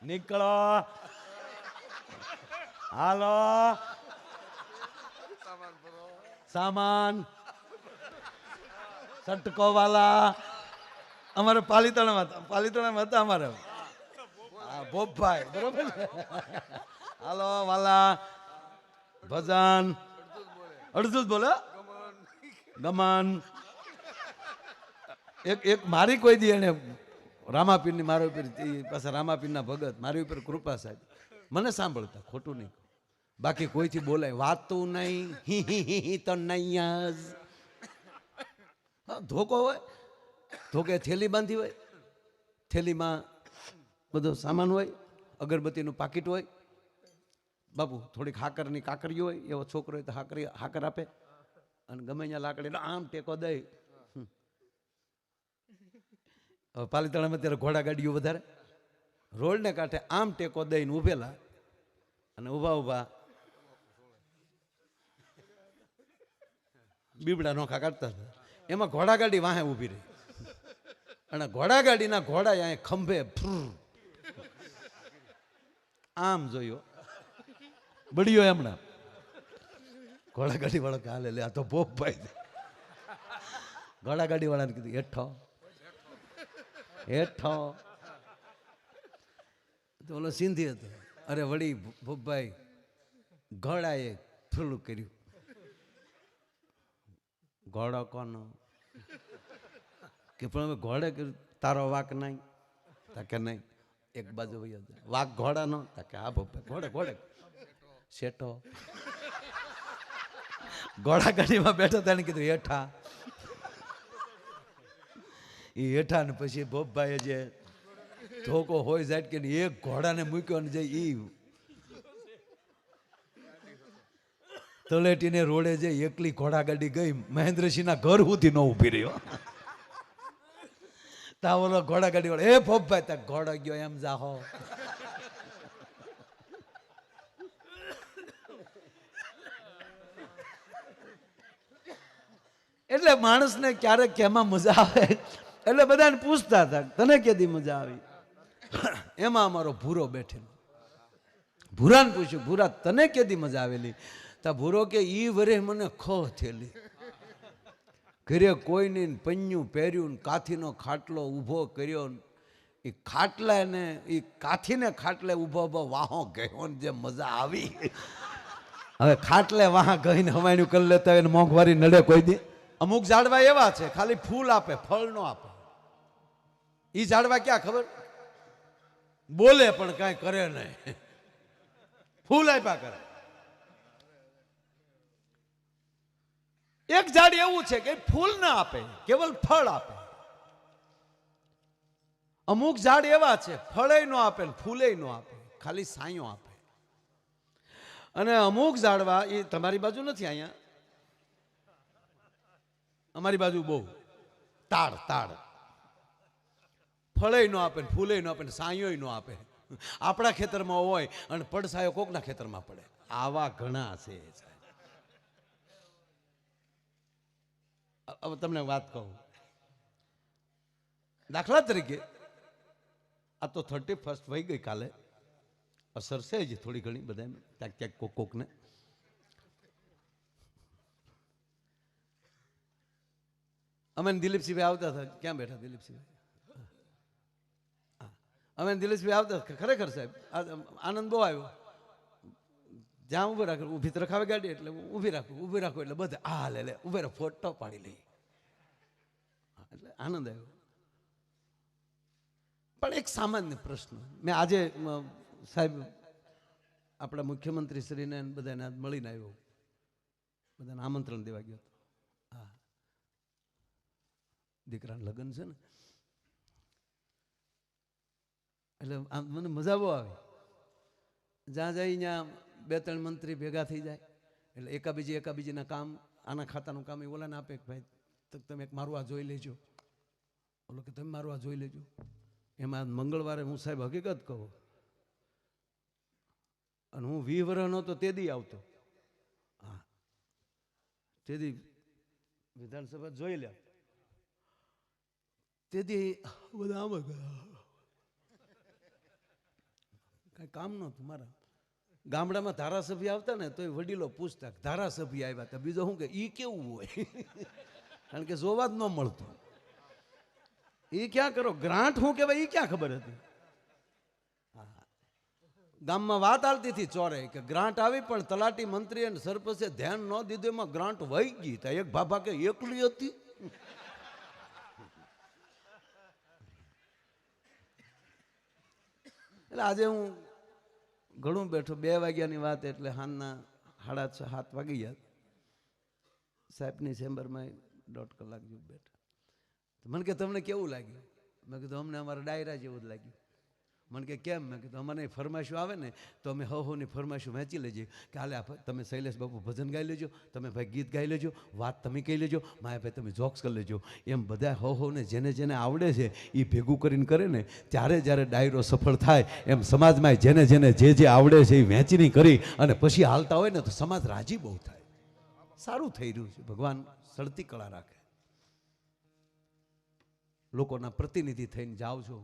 નીકળો, હાલો, સામાન સટકો વાલા અમારે પાલીતાણામાં હતા અમારે ભોપભાઈ બરોબર ને? હાલો વાલા ભજન અડધું જ બોલે ગમન એક મારી કોઈ દી એને રામાપીરની મારા ઉપર પાછા રામાપીરના ભગત મારી ઉપર કૃપા સાહેબ મને સાંભળતા ખોટું નહીં બાકી કોઈથી બોલાય વાતું નહીં હી તો નહીં જ ધોકો હોય ધોકે થેલી બાંધી હોય થેલીમાં બધો સામાન હોય અગરબત્તીનું પાકીટ હોય બાપુ થોડીક હાકરની કાકરી હોય એવો છોકરો હોય તો હાકર આપે અને ગમે ત્યાં લાકડી આમ ટેકો દઈ પાલીતાણામાં ત્યારે ઘોડા ગાડીઓ વધારે રોડને કાંઠે આમ ટેકો દઈને ઉભેલા અને ઊભા બીબડા નોખા કાઢતા હતા એમાં ઘોડા ગાડી વાહે ઊભી રહી અને ઘોડા ગાડીના ઘોડા અહીંયા ખંભે આમ જોયો બળ્યો એમના ઘોડા ગાડી વાળો કે હાલે લે આ તો ભોપભાઈ ઘોડા ગાડી વાળાને કીધું હેઠો તો ઓલો સિંધી હતો અરે વળી ભોપભાઈ ઘોડાએ થોડું કર્યું ઘોડો કોનો કે પણ હવે ઘોડે કર્યું તારો વાક નહીં તાકે નહીં એક બાજુ વાક ઘોડાનો તાકે હા ભોપભાઈ ઘોડે ઘોડે શેઠો ઘોડા ગાડીમાં બેઠો તેને કીધું હેઠા એ હેઠા ને પછી ભોપભાઈએ જે ધોકો હોય જાય કે એક ઘોડાને મૂક્યો ને જઈ ઈ તળેટીને રોડે જઈ એકલી ઘોડા ગાડી ગઈ મહેન્દ્રસિંહના ઘર સુધી ન ઊભી રહ્યો તા ઓલો ઘોડા ગાડી વાળો એ ભોપભાઈ તા ઘોડો ગયો એમ જાહો એટલે માણસને ક્યારેક કેમાં મજા આવે એટલે બધાને પૂછતા હતા તને કેદી મજા આવી એમાં અમારો ભૂરો બેઠેલો ભૂરાને પૂછ્યું ભૂરા તને કેદી મજા આવેલી તા ભૂરો કે ઈ વરે મને ખો થયેલી ઘરે કોઈની પન્યું પહેર્યું ને કાથીનો ખાટલો ઊભો કર્યો એ ખાટલા ને એ કાથીને ખાટલે ઊભો વાહો ગયો ને જે મજા આવી હવે ખાટલે વાહ ગઈને હવાણું કરી લેતા હોય ને મોંઘવારી નડે કોઈ દી અમુક ઝાડવા એવા છે ખાલી ફૂલ આપે ફળ નો આપે ઈ ઝાડવા ક્યાં ખબર બોલે પણ કાંઈ કરે નહીં ફૂલ આપ્યા કરે એક ઝાડ એવું છે કે ફૂલ ના આપે કેવલ ફળ આપે અમુક ઝાડ એવા છે ફળે નો આપે ફૂલે નો આપે ખાલી સાયો આપે અને અમુક ઝાડવા એ તમારી બાજુ નથી અહીંયા અમારી બાજુ બહુ તાડ ફળે નો આપે ફૂલે નો આપે સાયો નો આપે આપણા ખેતરમાં હોય અને પડસાયો કોકના ખેતરમાં પડે આવા ઘણા છે હવે તમને વાત કહું દાખલા તરીકે આ તો 31 વહી ગઈ કાલે અસર છે જ થોડી ઘણી બધા ક્યાંક કોકને અમે દિલીપસિંહભાઈ આવતા હતા ક્યાં બેઠા દિલીપસિંહભાઈ અમે દિલીપસિંહભાઈ આવતા ખરેખર સાહેબ આનંદ બહુ આવ્યો જ્યાં ઊભી રાખે ઊભી તો રખાવે ગાડી એટલે ઊભી રાખું એટલે બધા આ લે ઊભે રહો ફોટો પાડી લઈ એટલે આનંદ આવ્યો પણ એક સામાન્ય પ્રશ્ન મેં આજે સાહેબ આપણા મુખ્યમંત્રી શ્રીને બધાને મળીને આવ્યો બધાને આમંત્રણ દેવા ગયો હતો હા દીકરાના લગ્ન છે ને એટલે મને મજા બહુ આવે જ્યાં જાય ત્યાં 2-3 મંત્રી ભેગા થઈ જાય એટલે એકાબીજીના કામ આના ખાતાનું કામ એ ઓલાને આપે કે ભાઈ તમે એક મારું આ જોઈ લેજો ઓલો કે તમે મારું આ જોઈ લેજો એમાં મંગળવારે હું સાહેબ હકીકત કહું અને હું 20 વર્ષનો તો તેદી આવતો હા તેદી વિધાનસભા જોઈ લે તેથી બધા આમ કાંઈ કામ નહોતું મારા. ગામડામાં ધારાસભ્ય આવતા ને તો એ વડીલો પૂછતા ધારાસભ્ય આવ્યા હતા, બીજો શું કે ઈ કેવું હોય કારણ કે જોવા જ ન મળતું. એ ક્યાં કરો ગ્રાન્ટ શું કહેવાય એ ક્યાં ખબર હતી. ગામમાં વાત આવતી હતી ચોરે કે ગ્રાન્ટ આવી પણ તલાટી મંત્રી અને સરપંચે ધ્યાન ન દીધું, એમાં ગ્રાન્ટ વહી ગઈ. તો એક ભાભા કે એકલી હતી. એટલે આજે હું ઘણું બેઠો, 2 વાગ્યાની વાત એટલે હાલના 6:30-7 વાગી ગયા. સાહેબની ચેમ્બરમાં 1.5 કલાક જેવું બેઠા. મને કે તમને કેવું લાગ્યું? મેં કીધું અમને અમારા ડાયરા જેવું જ લાગ્યું. મને કે કેમ? મેં કીધું અમારે ફરમાઈશો આવે ને તો અમે હોની ફરમાઈશો વહેંચી લેજે કે હાલે તમે શૈલેષ બાપુ ભજન ગાઈ લેજો, તમે ભાઈ ગીત ગાઈ લેજો, વાત તમે કહી લેજો, માયા ભાઈ તમે જોક્સ કરી લેજો. એમ બધા હોને જેને જેને આવડે છે એ ભેગું કરીને કરે ને ત્યારે જ્યારે ડાયરો સફળ થાય, એમ સમાજમાં જેને જેને જે આવડે છે એ વહેંચણી કરી અને પછી હાલતા હોય ને તો સમાજ રાજી બહુ થાય. સારું થઈ રહ્યું છે. ભગવાન સળતી કળા રાખે. લોકોના પ્રતિનિધિ થઈને જાઓ છો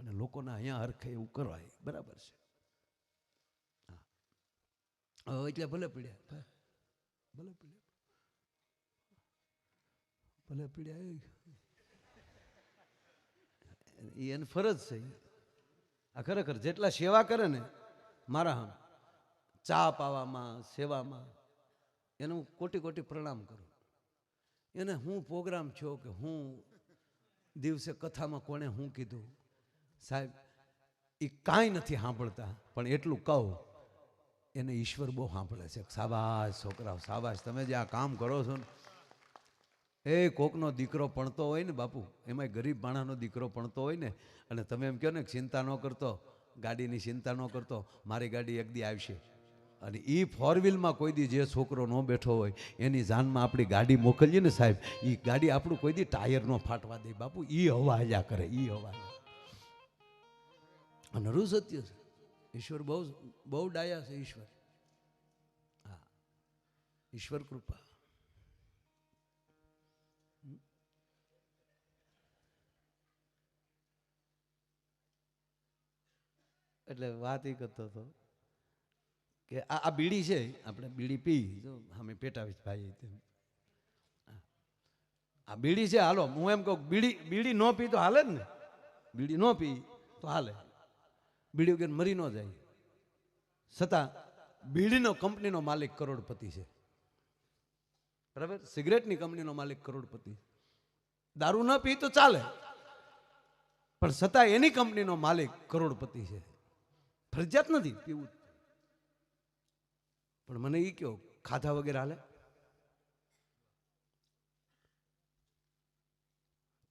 અને લોકોના અહીંયા હરખે એવું કરવાય બરાબર છે. એટલે ભલે પીડ્યા, ભલે પીડ્યા, ભલે પીડ્યા, એ એની ફરજ છે. આ ખરેખર જેટલા સેવા કરે ને મારા હમ ચા પાવામાં સેવામાં એને હું કોટી કોટી પ્રણામ કરું. એને હું પ્રોગ્રામ છો કે હું દિવસે કથામાં કોણે હું કીધું, સાહેબ એ કાંઈ નથી સાંભળતા, પણ એટલું કહું એને ઈશ્વર બહુ સાંભળે છે. શાબાશ છોકરાઓ શાબાશ, તમે જે આ કામ કરો છો ને. એ કોકનો દીકરો ભણતો હોય ને બાપુ, એમાંય ગરીબ માણસનો દીકરો ભણતો હોય ને, અને તમે એમ કહો ને ચિંતા ન કરતો, ગાડીની ચિંતા ન કરતો, મારી ગાડી એક દી આવશે. અને એ 4 વ્હીલમાં કોઈ દી જે છોકરો ન બેઠો હોય એની જાનમાં આપણી ગાડી મોકલીએ ને સાહેબ, એ ગાડી આપણું કોઈ દી ટાયર ન ફાટવા દે બાપુ. એ હવા હાલ્યા કરે, એ હવા. નરું સત્ય છે. ઈશ્વર બહુ બહુ ડાયા છે. ઈશ્વર, હા, ઈશ્વર કૃપા. એટલે વાત એ કરતો હતો કે આ બીડી છે, આપણે બીડી પી જો અમે પેટાવીશ ભાઈ. આ બીડી છે, હાલો હું એમ કહું બીડી ન પી તો હાલે જ ને. બીડી ન પી તો હાલે, બીડી વગર મરી ન જાય. છતાં બીડીનો કંપનીનો માલિક કરોડપતિ છે, બરાબર. સિગરેટની કંપનીનો માલિક કરોડપતિ. દારૂ ન પી તો ચાલે, પણ છતાં એની કંપનીનો માલિક કરોડપતિ છે. ફરજિયાત નથી પીવું, પણ મને એ કહો ખાધા વગેરે હાલે?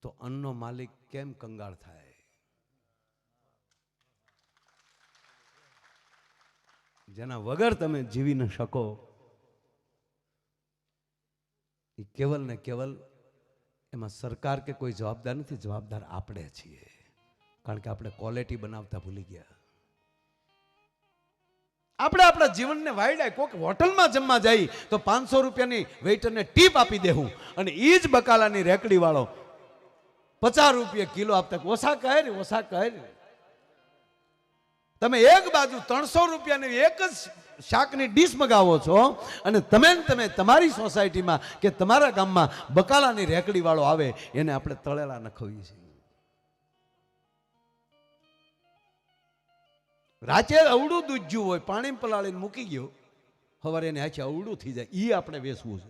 તો અન્નનો માલિક કેમ કંગાળ થાય? જેના વગર તમે જીવી ન શકો એ કેવલ ને કેવલ એમાં સરકાર કે કોઈ જવાબદાર નથી. જવાબદાર આપણે છીએ, કારણ કે આપણે ક્વોલિટી બનાવતા ભૂલી ગયા. આપણે આપણા જીવનને વાયડાય. કોઈક હોટલમાં જમવા જઈ તો 500 રૂપિયાની વેઇટરને ટીપ આપી દેવું, અને એ જ બકાલાની રેકડી વાળો 50 રૂપિયા કિલો આપતા. ઓછા કહે ને, ઓછા કહે ને. તમે એક બાજુ 300 રૂપિયાની એક જ શાકની ડીશ મગાવો છો, અને તમે તમારી સોસાયટીમાં કે તમારા ગામમાં બકાલાની રેકડી વાળો આવે એને આપણે તળેલા નખવીએ છીએ. રાતે અવળું દૂધ્યું હોય, પાણી પલાળીને મૂકી ગયો, સવારે એને આખી અવળું થઈ જાય. એ આપણે વેચવું છે.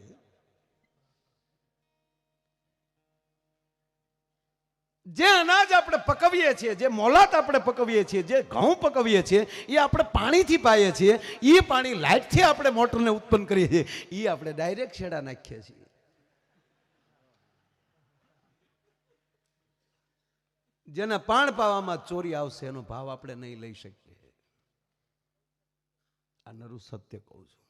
જે અનાજ આપણે પકવીએ છીએ, જે મોલાત આપણે પકવીએ છીએ, જે ઘઉં પકવીએ છીએ, એ આપણે પાણીથી પાઈએ છીએ. એ પાણી લાઇટથી આપણે મોટરને ઉત્પન્ન કરીએ છીએ. એ આપણે ડાયરેક્ટ છેડા નાખીએ છીએ. જેના પાણ પાવામાં ચોરી આવશે એનો ભાવ આપણે નહીં લઈ શકીએ. આ નરું સત્ય કહું છું.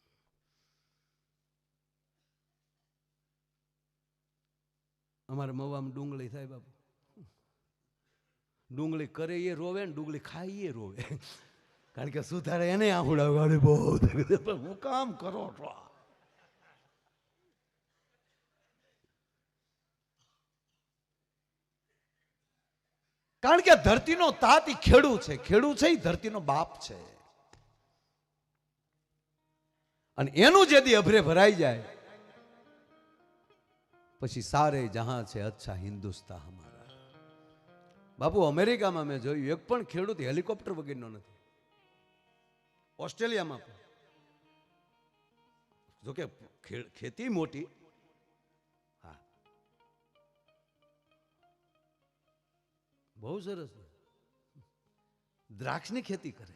અમારે મવામાં ડુંગળી થાય બાપુ, ડુંગળી કરે એ રોવે ને ડુંગળી ખાઈ એ રોવે, કારણ કે સુધારે એને આહુડા બહુ હું કામ કરો છો. કારણ કે ધરતીનો તાત ઈ ખેડૂત છે, ખેડૂત છે ઈ ધરતીનો બાપ છે. અને એનું જે દી અભરે ભરાઈ જાય પછી સારે જહાં છે અચ્છા હિન્દુસ્તાન હમારા. બાપુ અમેરિકામાં મેં જોયું એક પણ ખેડૂત હેલિકોપ્ટર વગરનો નથી. ઓસ્ટ્રેલિયામાં પણ જોકે ખેતી મોટી, હા બહુ સરસ, દ્રાક્ષની ખેતી કરે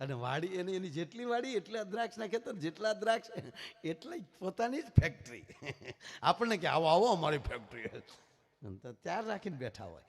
અને વાડી એની જેટલી વાડી એટલા દ્રાક્ષના ખેતર, જેટલા દ્રાક્ષ એટલી પોતાની જ ફેક્ટરી. આપણને કે આવો આવો અમારી ફેક્ટરી, ત્યાર રાખીને બેઠા હોય.